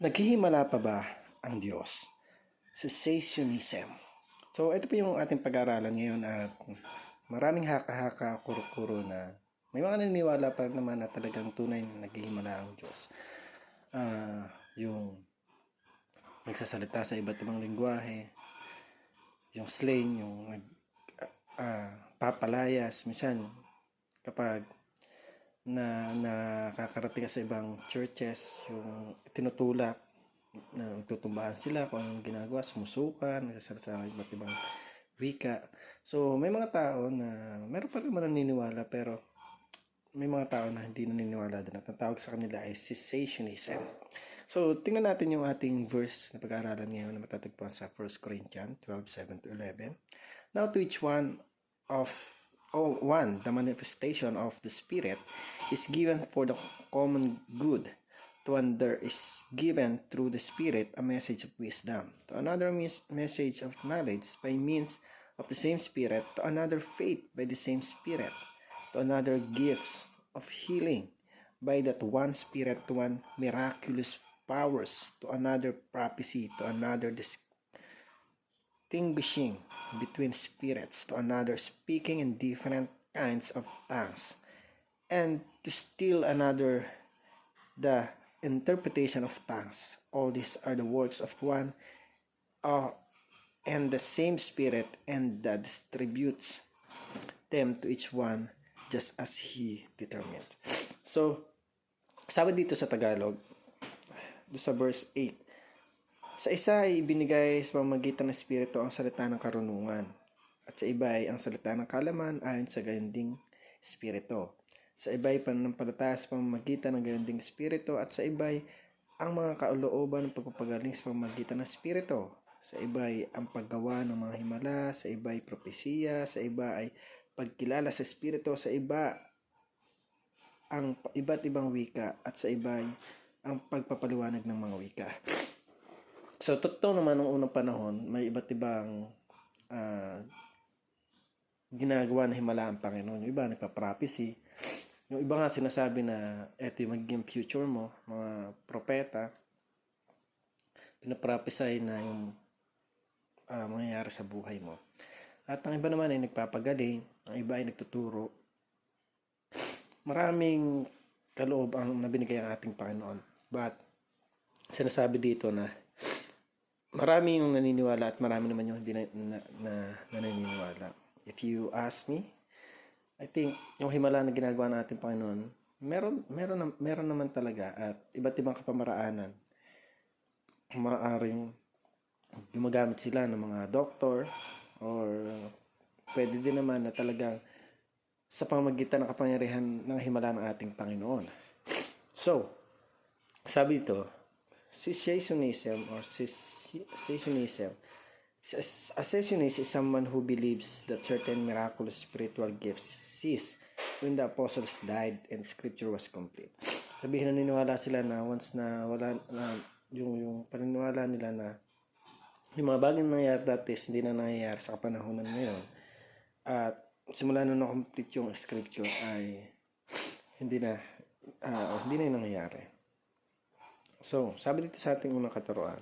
Naghihimala pa ba ang Diyos? Cessationism. So, ito po yung ating pag-aaralan ngayon at maraming haka-haka, kuro-kuro na may mga naniniwala pa naman na talagang tunay na naghihimala ang Diyos. Yung nagsasalita sa iba't ibang lingwahe, yung slang, yung papalayas, minsan kapag nakakarating ka sa ibang churches, yung tinutulak na tutumbahan sila kung anong ginagawa, sumusukan, nagsasalita ng iba't ibang wika. So, may mga tao na meron pa naman naniniwala pero may mga tao na hindi naniniwala din at ang tawag sa kanila ay cessationism. So, tingnan natin yung ating verse na pag-aaralan ngayon na matatagpuan sa 1 Corinthians 12:7-11. Now to each one, the manifestation of the Spirit is given for the common good. To one there is given through the Spirit a message of wisdom, to another message of knowledge by means of the same Spirit, to another faith by the same Spirit, to another gifts of healing by that one Spirit, to one miraculous powers, to another prophecy, to another distinguishing between spirits, to another speaking in different kinds of tongues, and to still another the interpretation of tongues. All these are the works of one and the same Spirit, and that distributes them to each one just as He determined. So, sabi dito sa Tagalog, sa verse 8, sa isa ay ibinigay sa pamamagitan ng Espiritu ang salita ng karunungan, at sa iba ay ang salita ng kaalaman ayon sa gayunding Espiritu. Sa iba ay pananampalataya sa pamamagitan ng gayunding Espiritu, at sa iba ay ang mga kalooban ng pagpapagaling sa pamamagitan ng Espiritu. Sa iba ay ang paggawa ng mga himala, sa iba ay propesiya, sa iba ay pagkilala sa Espiritu, sa iba ang iba't ibang wika, at sa iba ay ang pagpapaliwanag ng mga wika. So, totoo naman noong unang panahon, may iba't ibang ginagawa na himala ang Panginoon. Yung iba nagpa-prophecy. Yung iba nga sinasabi na eto yung magiging future mo, mga propeta. Pinaprophesy na yung mangyayari sa buhay mo. At ang iba naman ay nagpapagaling, ang iba ay nagtuturo. Maraming kaloob ang nabinigay ang ating Panginoon. But, sinasabi dito na marami yung naniniwala at marami naman yung hindi naniniwala. If you ask me, I think yung himala na ginagawa ng ating Panginoon, meron naman talaga at iba't ibang kapamaraanan. Maaaring gumagamit sila ng mga doktor or pwede din naman na talagang sa pamamagitan ng kapangyarihan ng himala ng ating Panginoon. So, sabi ito, cessationism or cessationism. A cessationist is someone who believes that certain miraculous spiritual gifts cease when the apostles died and scripture was complete. Sabihin na naniniwala sila na once na wala na yung paniniwala nila na yung mga bagay na nangyayari dati hindi na nangyayari sa kapanahunan ngayon. At simula nung na-complete yung scripture ay hindi na yung nangyayari. So, sabi dito sa ating unang katuruan,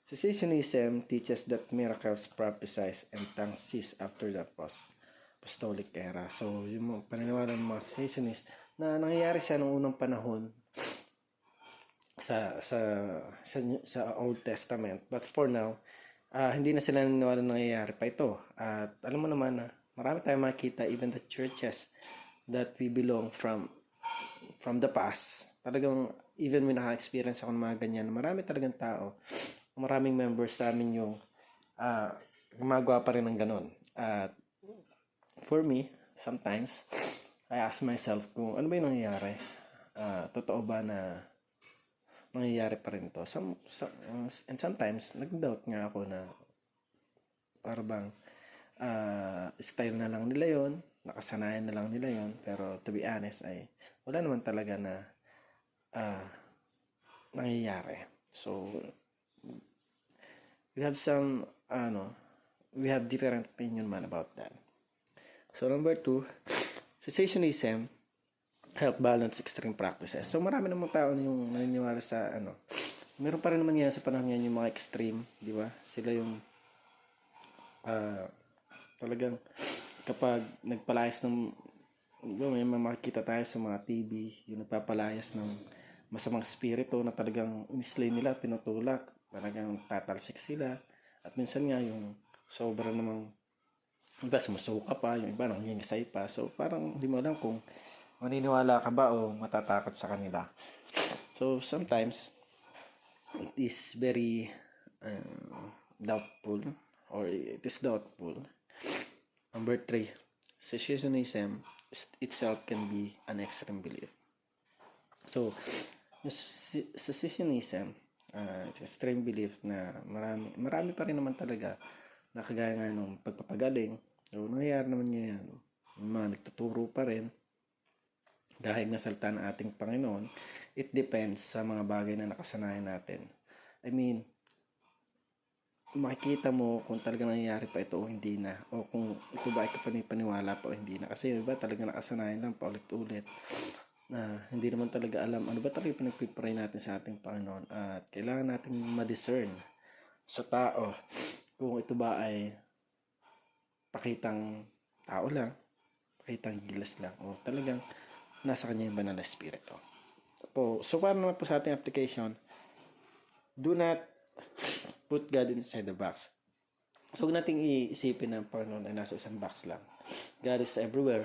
cessationism teaches that miracles, prophecies, and tongues cease after the apostolic era. So, yung paniniwala ng mga cessationists na nangyayari siya noong unang panahon sa Old Testament. But for now, hindi na sila naniniwala na nangyayari pa ito. At alam mo naman na marami tayong makikita, even the churches that we belong from the past. Talagang, even may naka-experience ako ng mga ganyan, marami talagang tao, maraming members sa amin yung gumagawa pa rin ng ganon. At for me, sometimes, I ask myself kung ano ba yung nangyayari. Totoo ba na nangyayari pa rin ito? And sometimes, nag-doubt nga ako na parang style na lang nila yon, nakasanayan na lang nila yon, pero to be honest ay wala naman talaga na nangyayari. So, we have different opinion man about that. So, number 2, cessationism health balance extreme practices. So marami namang tao yung naniniwala sa meron pa rin naman yan sa panahon ngayon yung mga extreme, di ba? Sila yung talagang kapag nagpalayas ng, di ba, may makikita tayo sa mga TV, yung nagpapalayas ng masamang spirito na talagang inislay nila, tinutulak, talagang tatalsik sila. At minsan nga yung sobra namang, iba sumusuka pa, yung iba nangingisay pa. So parang hindi mo alam kung maniniwala ka ba o matatakot sa kanila. So sometimes it is very doubtful, or it is doubtful. Number 3, cessationism itself can be an extreme belief. So cessationism, extreme belief na marami pa rin naman talaga na kagaya nga nung pagpapagaling. So nangyayari naman ngayon, mga nagtuturo pa rin dahil nga salita ng ating Panginoon. It depends sa mga bagay na nakasanayan natin. I mean, makikita mo kung talaga nangyayari pa ito o hindi na, o kung ito ba ay kapanipaniwala pa o hindi na. Kasi iba talaga nakasanayan lang paulit-ulit na hindi naman talaga alam ano ba talaga pinagpipray natin sa ating Panginoon, at kailangan natin ma-discern sa tao kung ito ba ay pakitang tao lang, pakitang gilas lang, o talagang nasa kanya yung banal na espiritu. So para naman po sa ating application, do not put God inside the box. So huwag nating iisipin na ang Panginoon ay nasa isang box lang. God is everywhere.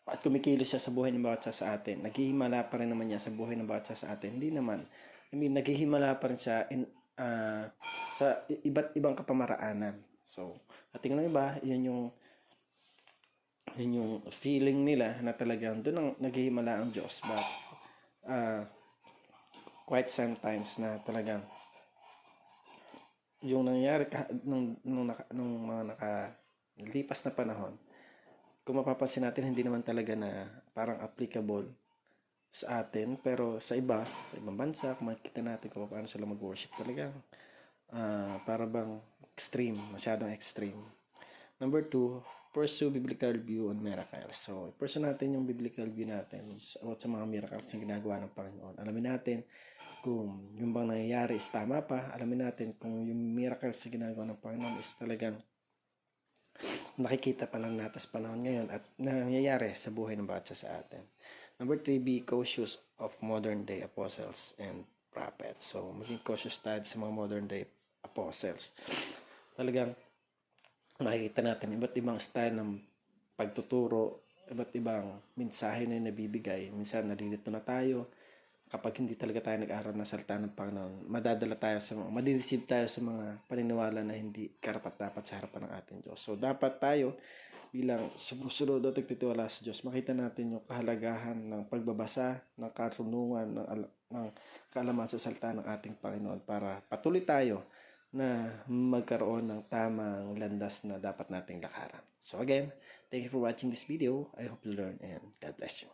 At kumikilos siya sa buhay ng bawat isa sa atin. Naghihimala pa rin naman niya sa buhay ng bawat isa sa atin. Hindi naman. I mean, naghihimala pa rin siya sa iba't ibang kapamaraanan. So, ating ng iba, yun yung feeling nila na talagang doon ang naghihimala ang Diyos. But quite sometimes na talagang yung nangyari nung mga nakalipas na panahon, kung mapapansin natin, hindi naman talaga na parang applicable sa atin, pero sa ibang bansa, kung makikita natin kung paano sila mag-worship, talagang para bang extreme, masyadong extreme. Number 2, pursue biblical view on miracles. So, pursue natin yung biblical view natin about sa mga miracles na ginagawa ng Panginoon. Alamin natin kung yung bang nangyayari is tama pa. Alamin natin kung yung miracles na ginagawa ng Panginoon is talagang nakikita pa ng natas panahon ngayon at nangyayari sa buhay ng bawat isa sa atin. Number 3, be cautious of modern day apostles and prophets. So, maging cautious tayo sa mga modern day apostles. Talagang makikita natin iba't ibang style ng pagtuturo, iba't ibang mensahe na nabibigay. Minsan nalilito na tayo kapag hindi talaga tayo nag-aral ng salita ng Panginoon. Madideceive tayo sa mga paniniwala na hindi karapat-dapat sa harapan ng ating Diyos. So dapat tayo bilang sumusunod o nagtitiwala sa Diyos, makita natin yung kahalagahan ng pagbabasa, ng karunungan, ng kaalaman sa salita ng ating Panginoon para patuloy tayo na magkaroon ng tamang landas na dapat nating lakaran. So again, thank you for watching this video. I hope you learn and God bless you.